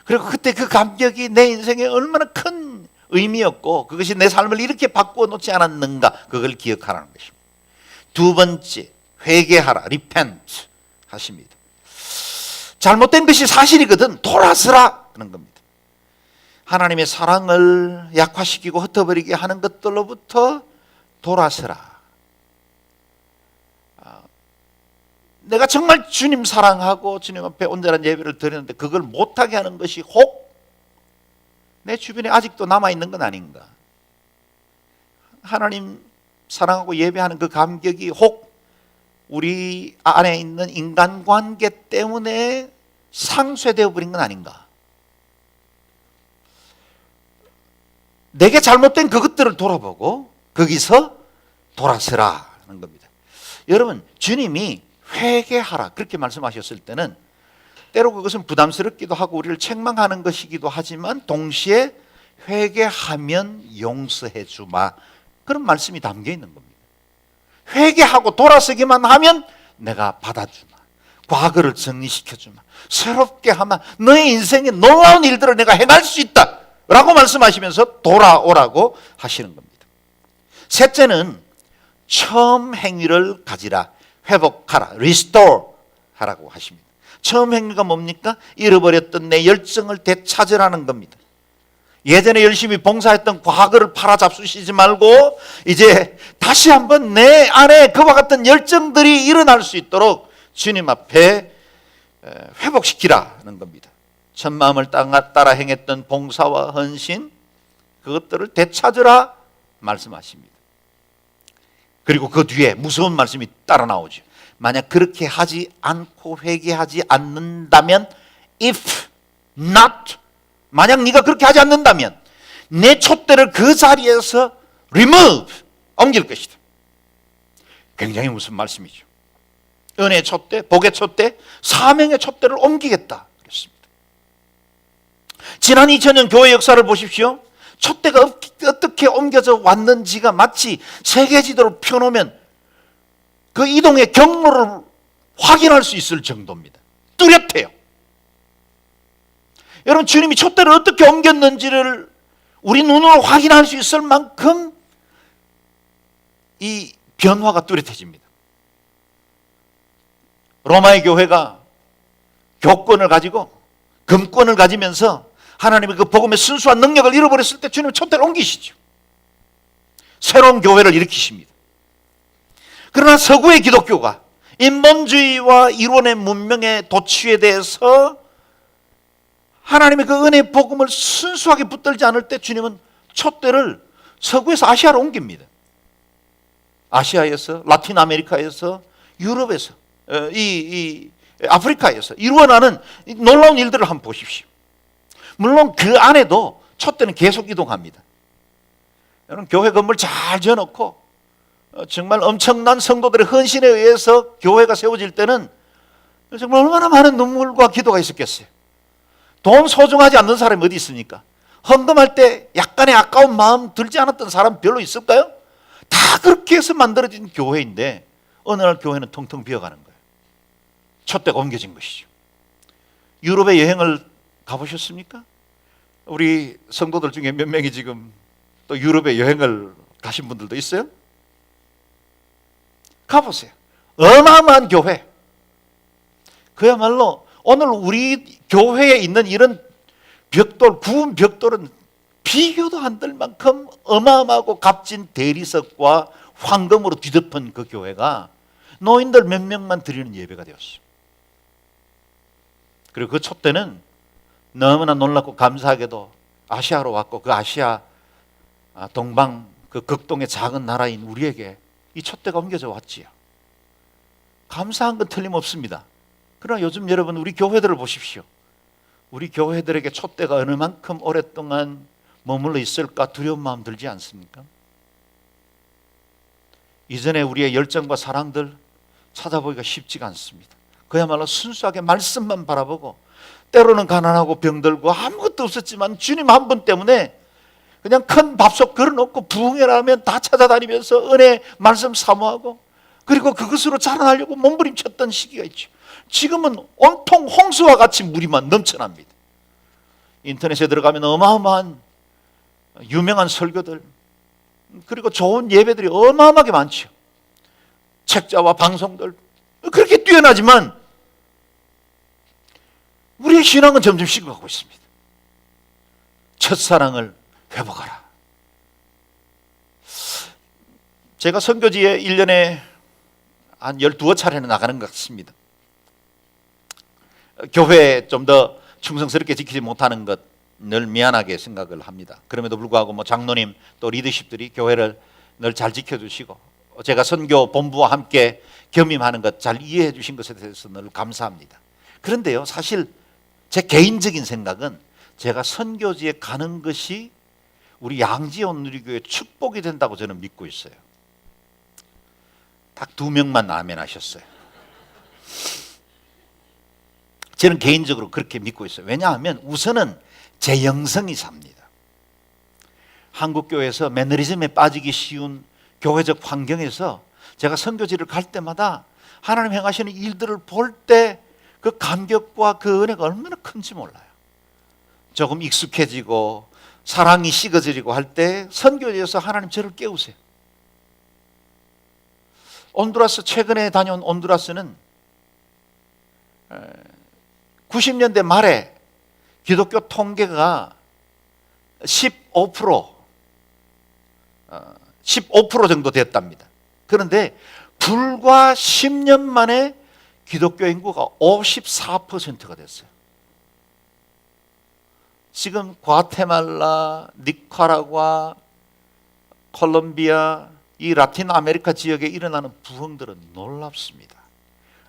그리고 그때 그 감격이 내 인생에 얼마나 큰 의미였고 그것이 내 삶을 이렇게 바꾸어 놓지 않았는가, 그걸 기억하라는 것입니다. 두 번째, 회개하라, repent 하십니다. 잘못된 것이 사실이거든 돌아서라 하는 겁니다. 하나님의 사랑을 약화시키고 흩어버리게 하는 것들로부터 돌아서라. 내가 정말 주님 사랑하고 주님 앞에 온전한 예배를 드리는데 그걸 못하게 하는 것이 혹 내 주변에 아직도 남아있는 건 아닌가. 하나님 사랑하고 예배하는 그 감격이 혹 우리 안에 있는 인간관계 때문에 상쇄되어 버린 건 아닌가. 내게 잘못된 그것들을 돌아보고 거기서 돌아서라 하는 겁니다. 여러분, 주님이 회개하라 그렇게 말씀하셨을 때는 때로 그것은 부담스럽기도 하고 우리를 책망하는 것이기도 하지만 동시에 회개하면 용서해 주마, 그런 말씀이 담겨 있는 겁니다. 회개하고 돌아서기만 하면 내가 받아주마, 과거를 정리시켜주마, 새롭게 하마, 너의 인생에 놀라운 일들을 내가 행할 수 있다 라고 말씀하시면서 돌아오라고 하시는 겁니다. 셋째는 처음 행위를 가지라, 회복하라, restore 하라고 하십니다. 처음 행위가 뭡니까? 잃어버렸던 내 열정을 되찾으라는 겁니다. 예전에 열심히 봉사했던 과거를 팔아잡수시지 말고 이제 다시 한번 내 안에 그와 같은 열정들이 일어날 수 있도록 주님 앞에 회복시키라는 겁니다. 첫 마음을 따라 행했던 봉사와 헌신, 그것들을 되찾으라 말씀하십니다. 그리고 그 뒤에 무서운 말씀이 따라 나오죠. 만약 그렇게 하지 않고 회개하지 않는다면, if not, 만약 네가 그렇게 하지 않는다면 내 촛대를 그 자리에서 remove, 옮길 것이다. 굉장히 무슨 말씀이죠. 은혜의 촛대, 복의 촛대, 사명의 촛대를 옮기겠다 그랬습니다. 지난 2000년 교회 역사를 보십시오. 촛대가 어떻게 옮겨져 왔는지가 마치 세계 지도를 펴놓으면 그 이동의 경로를 확인할 수 있을 정도입니다. 뚜렷해요. 여러분, 주님이 촛대를 어떻게 옮겼는지를 우리 눈으로 확인할 수 있을 만큼 이 변화가 뚜렷해집니다. 로마의 교회가 교권을 가지고 금권을 가지면서 하나님의 그 복음의 순수한 능력을 잃어버렸을 때 주님은 촛대를 옮기시죠. 새로운 교회를 일으키십니다. 그러나 서구의 기독교가 인본주의와 이론의 문명의 도취에 대해서 하나님의 그 은혜의 복음을 순수하게 붙들지 않을 때 주님은 촛대를 서구에서 아시아로 옮깁니다. 아시아에서, 라틴 아메리카에서, 유럽에서, 아프리카에서 이루어나는 놀라운 일들을 한번 보십시오. 물론 그 안에도 촛대는 계속 이동합니다. 여러분, 교회 건물 잘 지어놓고 정말 엄청난 성도들의 헌신에 의해서 교회가 세워질 때는 정말 얼마나 많은 눈물과 기도가 있었겠어요. 돈 소중하지 않는 사람이 어디 있습니까? 헌금할 때 약간의 아까운 마음 들지 않았던 사람 별로 있을까요? 다 그렇게 해서 만들어진 교회인데 어느 날 교회는 텅텅 비어가는 거예요. 촛대가 옮겨진 것이죠. 유럽에 여행을 가보셨습니까? 우리 성도들 중에 몇 명이 지금 또 유럽에 여행을 가신 분들도 있어요? 가보세요. 어마어마한 교회. 그야말로 오늘 우리 교회에 있는 이런 벽돌, 구운 벽돌은 비교도 안 될 만큼 어마어마하고 값진 대리석과 황금으로 뒤덮은 그 교회가 노인들 몇 명만 드리는 예배가 되었어요. 그리고 그 촛대는 너무나 놀랍고 감사하게도 아시아로 왔고, 그 아시아 동방 그 극동의 작은 나라인 우리에게 이 촛대가 옮겨져 왔지요. 감사한 건 틀림없습니다. 그러나 요즘 여러분, 우리 교회들을 보십시오. 우리 교회들에게 촛대가 어느 만큼 오랫동안 머물러 있을까 두려운 마음 들지 않습니까? 이전에 우리의 열정과 사랑들 찾아보기가 쉽지가 않습니다. 그야말로 순수하게 말씀만 바라보고, 때로는 가난하고 병들고 아무것도 없었지만 주님 한 분 때문에 그냥 큰 밥솥 걸어놓고 부흥회라면 다 찾아다니면서 은혜 말씀 사모하고, 그리고 그것으로 자라나려고 몸부림쳤던 시기가 있죠. 지금은 온통 홍수와 같이 물이만 넘쳐납니다. 인터넷에 들어가면 어마어마한 유명한 설교들, 그리고 좋은 예배들이 어마어마하게 많죠. 책자와 방송들 그렇게 뛰어나지만 우리의 신앙은 점점 식어가고 있습니다. 첫사랑을 회복하라. 제가 선교지에 1년에 한 12차례는 나가는 것 같습니다. 교회에 좀 더 충성스럽게 지키지 못하는 것 늘 미안하게 생각을 합니다. 그럼에도 불구하고 장로님 또 리더십들이 교회를 늘 잘 지켜주시고, 제가 선교 본부와 함께 겸임하는 것 잘 이해해 주신 것에 대해서 늘 감사합니다. 그런데요, 사실 제 개인적인 생각은 제가 선교지에 가는 것이 우리 양지온 누리교회의 축복이 된다고 저는 믿고 있어요. 딱 2명만 아멘 하셨어요. 저는 개인적으로 그렇게 믿고 있어요. 왜냐하면 우선은 제 영성이 삽니다. 한국교회에서 매너리즘에 빠지기 쉬운 교회적 환경에서 제가 선교지를 갈 때마다 하나님 행하시는 일들을 볼 때 그 감격과 그 은혜가 얼마나 큰지 몰라요. 조금 익숙해지고 사랑이 식어지고 할 때 선교지에서 하나님 저를 깨우세요. 온두라스, 최근에 다녀온 온두라스는 90년대 말에 기독교 통계가 15% 정도 됐답니다. 그런데 불과 10년 만에 기독교 인구가 54%가 됐어요. 지금 과테말라, 니카라과, 콜롬비아, 이 라틴 아메리카 지역에 일어나는 부흥들은 놀랍습니다.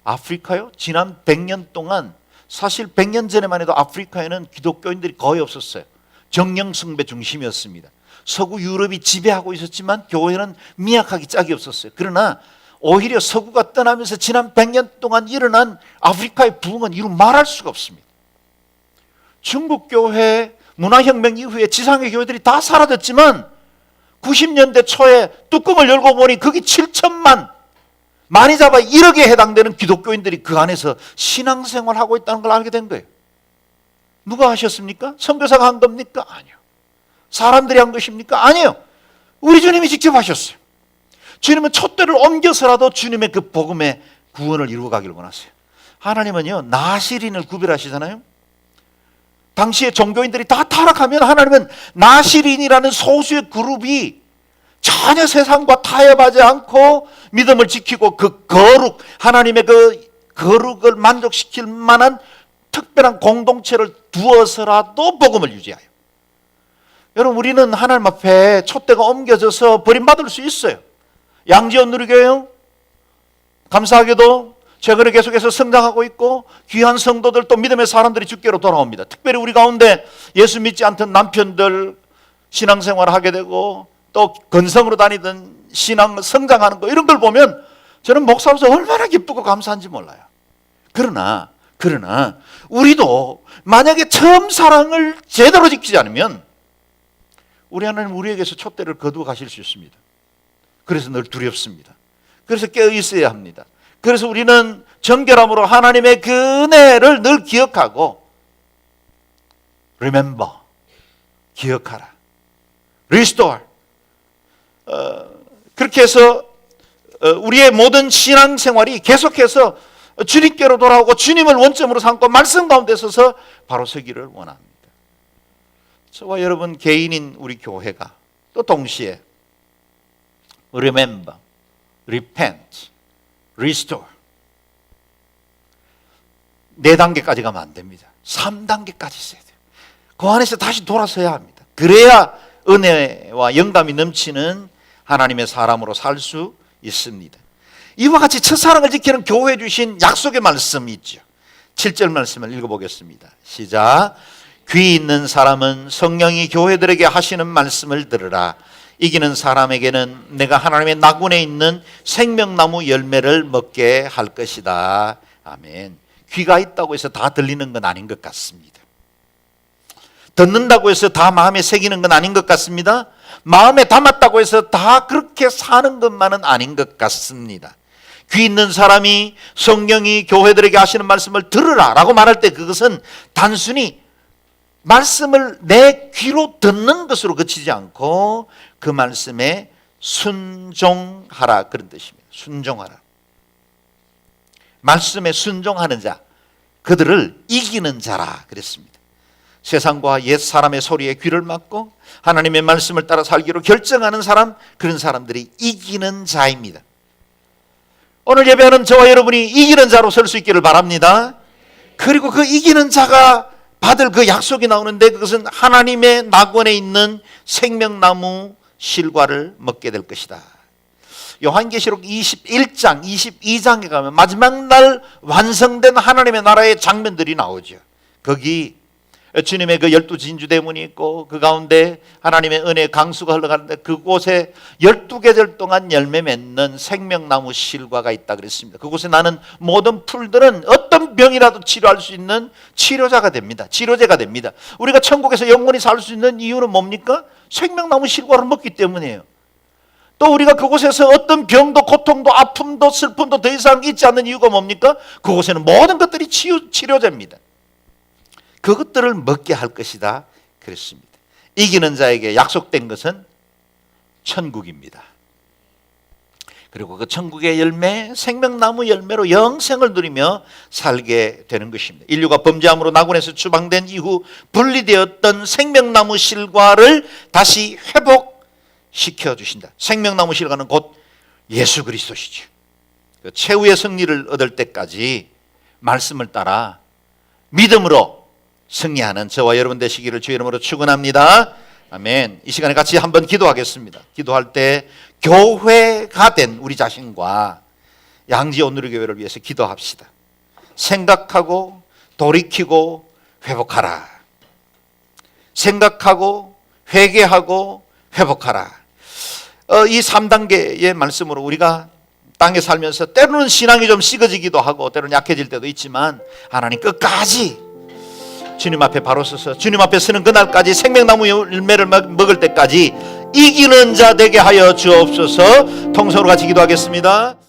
아프리카요? 지난 100년 동안, 사실 100년 전에만 해도 아프리카에는 기독교인들이 거의 없었어요. 정령숭배 중심이었습니다. 서구 유럽이 지배하고 있었지만 교회는 미약하기 짝이 없었어요. 그러나 오히려 서구가 떠나면서 지난 100년 동안 일어난 아프리카의 부흥은 이루 말할 수가 없습니다. 중국교회 문화혁명 이후에 지상의 교회들이 다 사라졌지만 90년대 초에 뚜껑을 열고 보니 거기 7천만, 많이 잡아 1억에 해당되는 기독교인들이 그 안에서 신앙생활하고 있다는 걸 알게 된 거예요. 누가 하셨습니까? 선교사가 한 겁니까? 아니요. 사람들이 한 것입니까? 아니요. 우리 주님이 직접 하셨어요. 주님은 촛대를 옮겨서라도 주님의 그 복음의 구원을 이루어가기를 원하세요. 하나님은요, 나시린을 구별하시잖아요. 당시에 종교인들이 다 타락하면 하나님은 나시린이라는 소수의 그룹이 전혀 세상과 타협하지 않고 믿음을 지키고 그 거룩, 하나님의 그 거룩을 만족시킬 만한 특별한 공동체를 두어서라도 복음을 유지하여. 여러분, 우리는 하나님 앞에 촛대가 옮겨져서 버림받을 수 있어요. 양지원 누리교회요, 감사하게도 최근에 계속해서 성장하고 있고 귀한 성도들, 또 믿음의 사람들이 주께로 돌아옵니다. 특별히 우리 가운데 예수 믿지 않던 남편들 신앙생활을 하게 되고 또 건성으로 다니던 신앙 성장하는 거, 이런 걸 보면 저는 목사로서 얼마나 기쁘고 감사한지 몰라요. 그러나 우리도 만약에 처음 사랑을 제대로 지키지 않으면 우리 하나님 우리에게서 촛대를 거두어 가실 수 있습니다. 그래서 늘 두렵습니다. 그래서 깨어 있어야 합니다. 그래서 우리는 정결함으로 하나님의 그 은혜를 늘 기억하고, remember, 기억하라, restore, 그렇게 해서 우리의 모든 신앙생활이 계속해서 주님께로 돌아오고 주님을 원점으로 삼고 말씀 가운데 서서 바로 서기를 원합니다. 저와 여러분 개인인 우리 교회가 또 동시에 remember, repent, restore 4단계까지 가면 안 됩니다. 3단계까지 있어야 돼요. 그 안에서 다시 돌아서야 합니다. 그래야 은혜와 영감이 넘치는 하나님의 사람으로 살 수 있습니다. 이와 같이 첫사랑을 지키는 교회 주신 약속의 말씀이 있죠. 7절 말씀을 읽어보겠습니다. 시작. 귀 있는 사람은 성령이 교회들에게 하시는 말씀을 들으라. 이기는 사람에게는 내가 하나님의 나군에 있는 생명나무 열매를 먹게 할 것이다. 아멘. 귀가 있다고 해서 다 들리는 건 아닌 것 같습니다. 듣는다고 해서 다 마음에 새기는 건 아닌 것 같습니다. 마음에 담았다고 해서 다 그렇게 사는 것만은 아닌 것 같습니다. 귀 있는 사람이 성령이 교회들에게 하시는 말씀을 들으라 라고 말할 때 그것은 단순히 말씀을 내 귀로 듣는 것으로 그치지 않고 그 말씀에 순종하라, 그런 뜻입니다. 순종하라. 말씀에 순종하는 자, 그들을 이기는 자라 그랬습니다. 세상과 옛 사람의 소리에 귀를 막고 하나님의 말씀을 따라 살기로 결정하는 사람, 그런 사람들이 이기는 자입니다. 오늘 예배하는 저와 여러분이 이기는 자로 설 수 있기를 바랍니다. 그리고 그 이기는 자가 받을 그 약속이 나오는데 그것은 하나님의 낙원에 있는 생명나무 실과를 먹게 될 것이다. 요한계시록 21장, 22장에 가면 마지막 날 완성된 하나님의 나라의 장면들이 나오죠. 거기 주님의 그 12진주 대문이 있고 그 가운데 하나님의 은혜의 강수가 흘러가는데 그곳에 12계절 동안 열매 맺는 생명나무 실과가 있다 그랬습니다. 그곳에 나는 모든 풀들은 어떤 병이라도 치료할 수 있는 치료자가 됩니다. 치료제가 됩니다. 우리가 천국에서 영원히 살 수 있는 이유는 뭡니까? 생명나무 실과를 먹기 때문이에요. 또 우리가 그곳에서 어떤 병도 고통도 아픔도 슬픔도 더 이상 있지 않는 이유가 뭡니까? 그곳에는 모든 것들이 치료제입니다. 그것들을 먹게 할 것이다 그랬습니다. 이기는 자에게 약속된 것은 천국입니다. 그리고 그 천국의 열매, 생명나무 열매로 영생을 누리며 살게 되는 것입니다. 인류가 범죄함으로 낙원에서 추방된 이후 분리되었던 생명나무 실과를 다시 회복시켜 주신다. 생명나무 실과는 곧 예수 그리스도시죠. 그 최후의 승리를 얻을 때까지 말씀을 따라 믿음으로 승리하는 저와 여러분 되시기를 주의 이름으로 축원합니다. 아멘. 이 시간에 같이 한번 기도하겠습니다. 기도할 때 교회가 된 우리 자신과 양지 온누리교회를 위해서 기도합시다. 생각하고 돌이키고 회복하라. 생각하고 회개하고 회복하라. 이 3단계의 말씀으로 우리가 땅에 살면서 때로는 신앙이 좀 식어지기도 하고 때로는 약해질 때도 있지만 하나님 끝까지 주님 앞에 바로 서서 주님 앞에 서는 그날까지 생명나무 열매를 먹을 때까지 이기는 자 되게 하여 주옵소서. 통성으로 같이 기도하겠습니다.